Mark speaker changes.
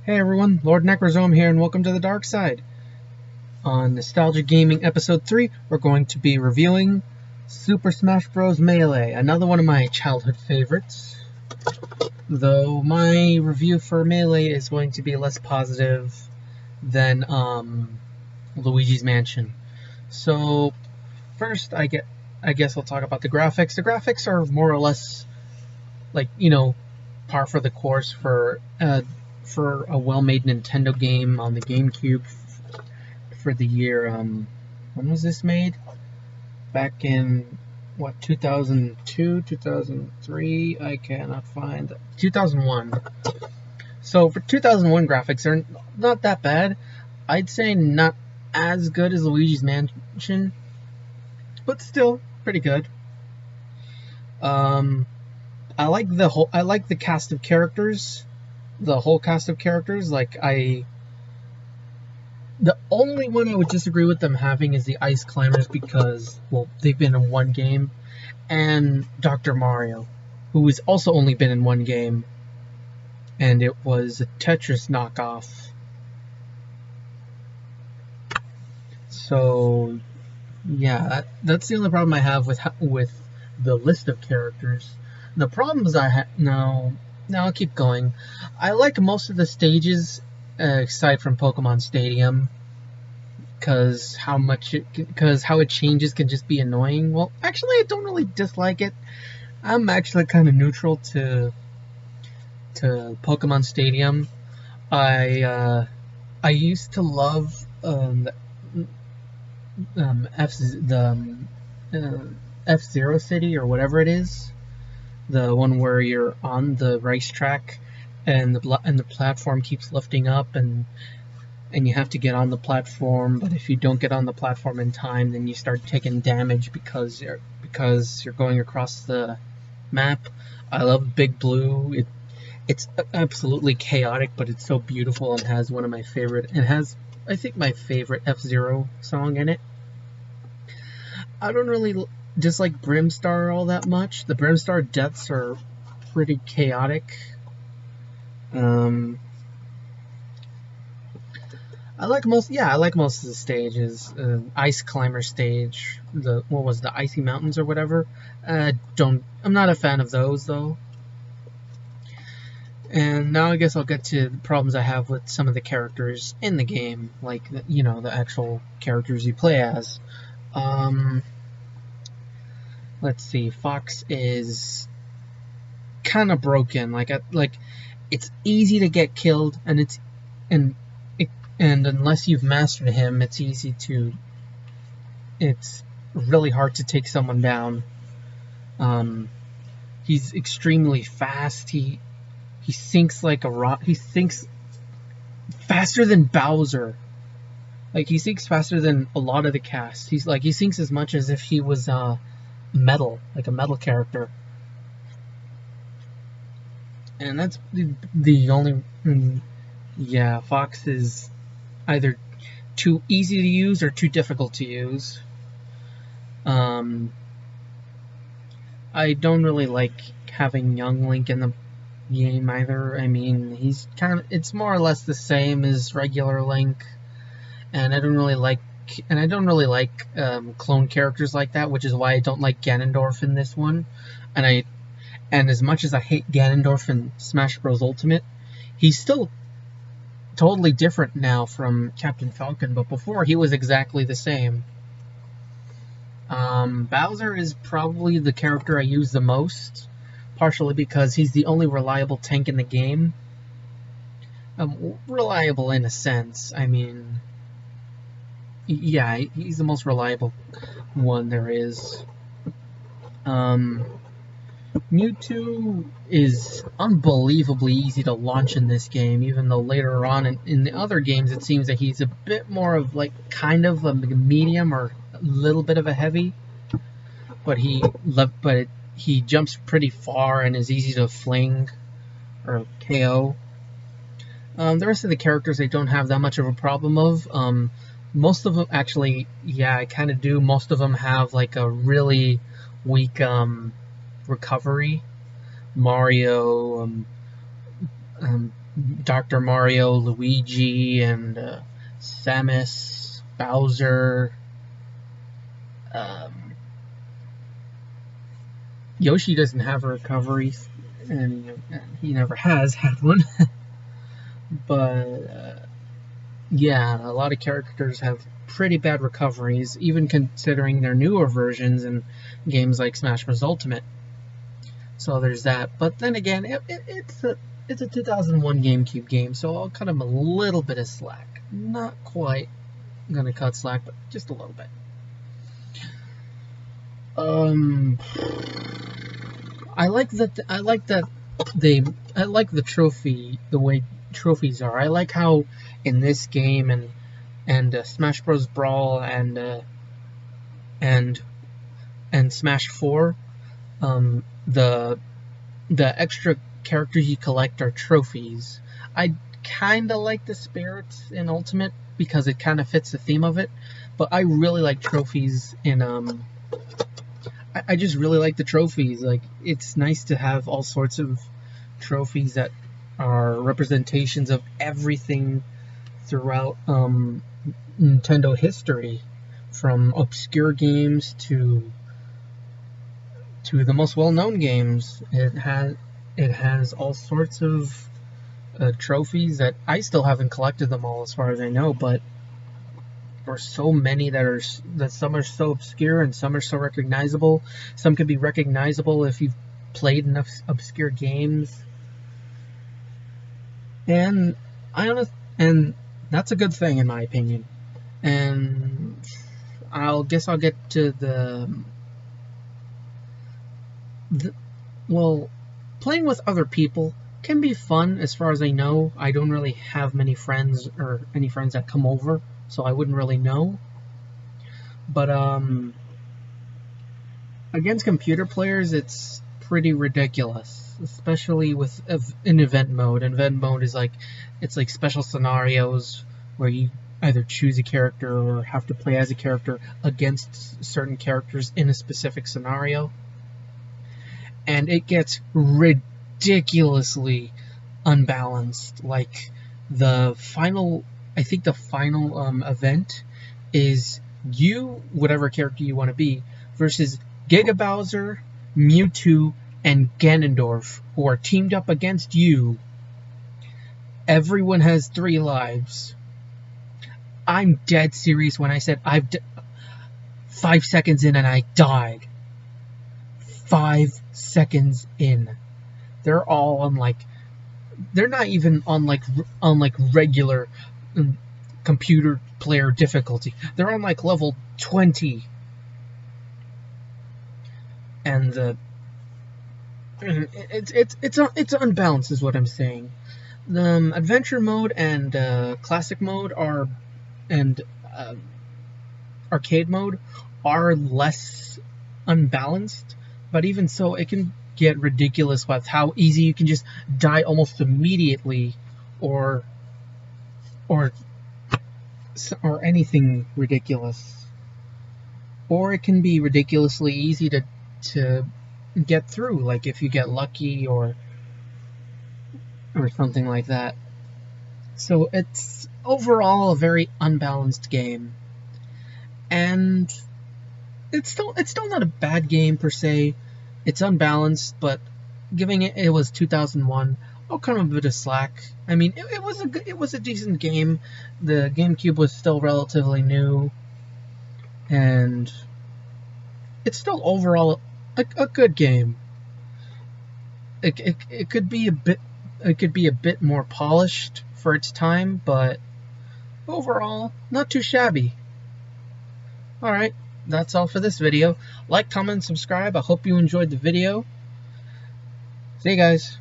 Speaker 1: Hey everyone, Lord Necrozome here, and welcome to the Dark Side. On Nostalgia Gaming Episode 3, we're going to be reviewing Super Smash Bros. Melee, another one of my childhood favorites. Though my review for Melee is going to be less positive than Luigi's Mansion. So, first, I guess I'll talk about the graphics. The graphics are more or less, like, par for the course for a well-made Nintendo game on the GameCube for the year, when was this made? Back in, what, 2002, 2003? I cannot find. 2001. So for 2001 graphics, they're not that bad. I'd say not as good as Luigi's Mansion, but still pretty good. I like the cast of characters. The whole cast of characters. The only one I would disagree with them having is the Ice Climbers because, well, they've been in one game, and Dr. Mario, who has also only been in one game, and it was a Tetris knockoff. So, yeah, that's the only problem I have with the list of characters. The problems I have now. I'll keep going. I like most of the stages, aside from Pokemon Stadium, because how it changes can just be annoying. Well, actually, I don't really dislike it. I'm actually kind of neutral to Pokemon Stadium. I used to love F-Zero City or whatever it is. The one where you're on the racetrack and the platform keeps lifting up and you have to get on the platform, but if you don't get on the platform in time, then you start taking damage because you're going across the map. I love Big Blue. It's absolutely chaotic, but it's so beautiful and has one of my favorite. It has, I think, my favorite F-Zero song in it. I don't really dislike Brimstar all that much. The Brimstar deaths are pretty chaotic. I like most of the stages. Ice Climber stage, what was the Icy Mountains or whatever. I'm not a fan of those though. And now I guess I'll get to the problems I have with some of the characters in the game, like the actual characters you play as. Let's see. Fox is kind of broken. Like it's easy to get killed, and unless you've mastered him, it's really hard to take someone down. He's extremely fast. He sinks like a rock. He sinks faster than Bowser. Like, he sinks faster than a lot of the cast. He sinks as much as if he was metal, like a metal character. And that's the only. Yeah, Fox is either too easy to use or too difficult to use. I don't really like having Young Link in the game either. I mean, it's more or less the same as regular Link, and I don't really like clone characters like that, which is why I don't like Ganondorf in this one. And as much as I hate Ganondorf in Smash Bros. Ultimate, he's still totally different now from Captain Falcon, but before he was exactly the same. Bowser is probably the character I use the most, partially because he's the only reliable tank in the game. Reliable in a sense, I mean, yeah, he's the most reliable one there is. Mewtwo is unbelievably easy to launch in this game, even though later on in the other games it seems that he's a bit more of kind of a medium or a little bit of a heavy. But he jumps pretty far and is easy to fling or KO. The rest of the characters I don't have that much of a problem of. Most of them, actually, yeah, I kind of do. Most of them have like a really weak recovery. Mario, Dr. Mario, Luigi, and Samus, Bowser. Yoshi doesn't have a recovery, and he never has had one. But yeah, a lot of characters have pretty bad recoveries, even considering their newer versions in games like Smash Bros. Ultimate. So there's that. But then again, it's a 2001 GameCube game, so I'll cut him a little bit of slack. Not quite gonna cut slack, but just a little bit. I like the trophy, the way trophies are. I like how in this game and Smash Bros. Brawl and Smash 4, the extra characters you collect are trophies. I kind of like the spirits in Ultimate because it kind of fits the theme of it, but I really like trophies in I just really like the trophies. Like, it's nice to have all sorts of trophies that are representations of everything throughout Nintendo history, from obscure games to the most well-known games. It has all sorts of trophies that I still haven't collected them all, as far as I know, but there are so many that some are so obscure and some are so recognizable. Some could be recognizable if you've played enough obscure games, and and that's a good thing in my opinion. And I'll get to well, playing with other people can be fun. As far as I know, I don't really have many friends or any friends that come over, so I wouldn't really know. But against computer players, it's pretty ridiculous, especially with in event mode. Event mode is it's like special scenarios where you either choose a character or have to play as a character against certain characters in a specific scenario, and it gets ridiculously unbalanced. Like the final event is you, whatever character you want to be, versus Giga Bowser, Mewtwo, and Ganondorf, who are teamed up against you. Everyone has 3 lives. I'm dead serious when I said 5 seconds in and I died. 5 seconds in. They're all on they're not even on regular computer player difficulty. They're on level 20. And it's unbalanced is what I'm saying. The adventure mode and classic mode and arcade mode are less unbalanced, but even so, it can get ridiculous with how easy you can just die almost immediately, or anything ridiculous. Or it can be ridiculously easy to get through, like if you get lucky or something like that. So it's overall a very unbalanced game, and it's still not a bad game per se. It's unbalanced, but giving it was 2001, I'll cut him a bit of slack. I mean, it was a decent game. The GameCube was still relatively new, and it's still overall a good game. It could be a bit more polished for its time, but overall, not too shabby. Alright, that's all for this video. Like, comment, and subscribe. I hope you enjoyed the video. See you guys.